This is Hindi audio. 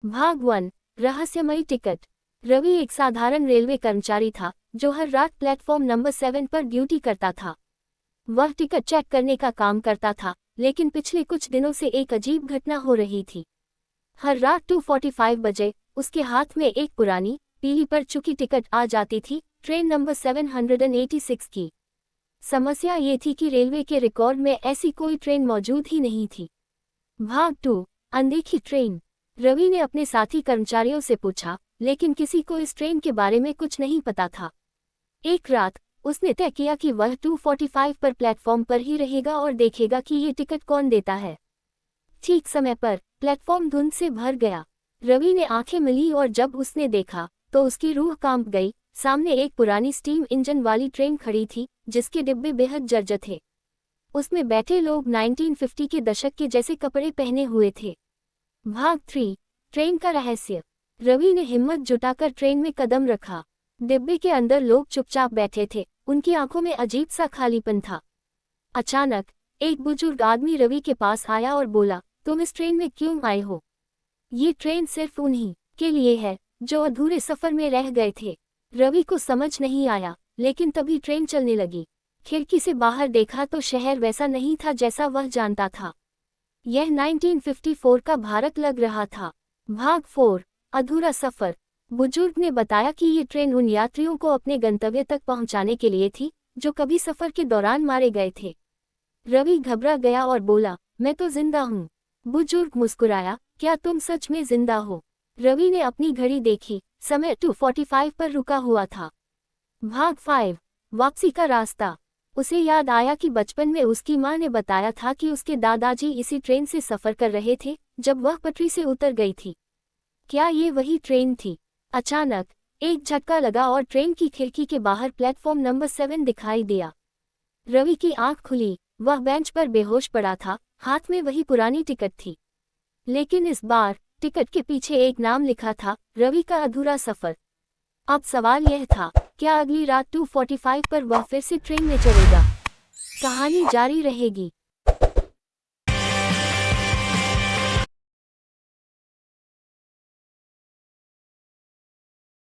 भाग 1। रहस्यमयी टिकट। रवि एक साधारण रेलवे कर्मचारी था जो हर रात प्लेटफॉर्म नंबर 7 पर ड्यूटी करता था। वह टिकट चेक करने का काम करता था, लेकिन पिछले कुछ दिनों से एक अजीब घटना हो रही थी। हर रात 2:45 बजे उसके हाथ में एक पुरानी, पीली पड़ चुकी टिकट आ जाती थी, ट्रेन नंबर 786 की। समस्या ये थी कि रेलवे के रिकॉर्ड में ऐसी कोई ट्रेन मौजूद ही नहीं थी। भाग 2। अनदेखी ट्रेन। रवि ने अपने साथी कर्मचारियों से पूछा, लेकिन किसी को इस ट्रेन के बारे में कुछ नहीं पता था। एक रात उसने तय किया कि वह 2:45 पर प्लेटफॉर्म पर ही रहेगा और देखेगा कि ये टिकट कौन देता है। ठीक समय पर प्लेटफॉर्म धुंध से भर गया। रवि ने आंखें मिली और जब उसने देखा तो उसकी रूह कांप गई। सामने एक पुरानी स्टीम इंजन वाली ट्रेन खड़ी थी, जिसके डिब्बे बेहद जर्जर थे। उसमें बैठे लोग 1950 के दशक के जैसे कपड़े पहने हुए थे। भाग 3। ट्रेन का रहस्य। रवि ने हिम्मत जुटाकर ट्रेन में कदम रखा। डिब्बे के अंदर लोग चुपचाप बैठे थे, उनकी आंखों में अजीब सा खालीपन था। अचानक एक बुजुर्ग आदमी रवि के पास आया और बोला, तुम इस ट्रेन में क्यों आए हो? ये ट्रेन सिर्फ उन्हीं के लिए है जो अधूरे सफर में रह गए थे। रवि को समझ नहीं आया, लेकिन तभी ट्रेन चलने लगी। खिड़की से बाहर देखा तो शहर वैसा नहीं था जैसा वह जानता था। यह 1954 का भारत लग रहा था। भाग 4। अधूरा सफर। बुजुर्ग ने बताया कि ये ट्रेन उन यात्रियों को अपने गंतव्य तक पहुंचाने के लिए थी जो कभी सफर के दौरान मारे गए थे। रवि घबरा गया और बोला, मैं तो जिंदा हूँ। बुजुर्ग मुस्कुराया, क्या तुम सच में जिंदा हो? रवि ने अपनी घड़ी देखी, समय 2:45 पर रुका हुआ था। भाग 5। वापसी का रास्ता। उसे याद आया कि बचपन में उसकी मां ने बताया था कि उसके दादाजी इसी ट्रेन से सफर कर रहे थे जब वह पटरी से उतर गई थी। क्या ये वही ट्रेन थी? अचानक एक झटका लगा और ट्रेन की खिड़की के बाहर प्लेटफॉर्म नंबर 7 दिखाई दिया। रवि की आंख खुली। वह बेंच पर बेहोश पड़ा था, हाथ में वही पुरानी टिकट थी। लेकिन इस बार टिकट के पीछे एक नाम लिखा था, रवि का अधूरा सफर। अब सवाल यह था, क्या अगली रात 2:45 पर वह फिर से ट्रेन में चढ़ेगा? कहानी जारी रहेगी।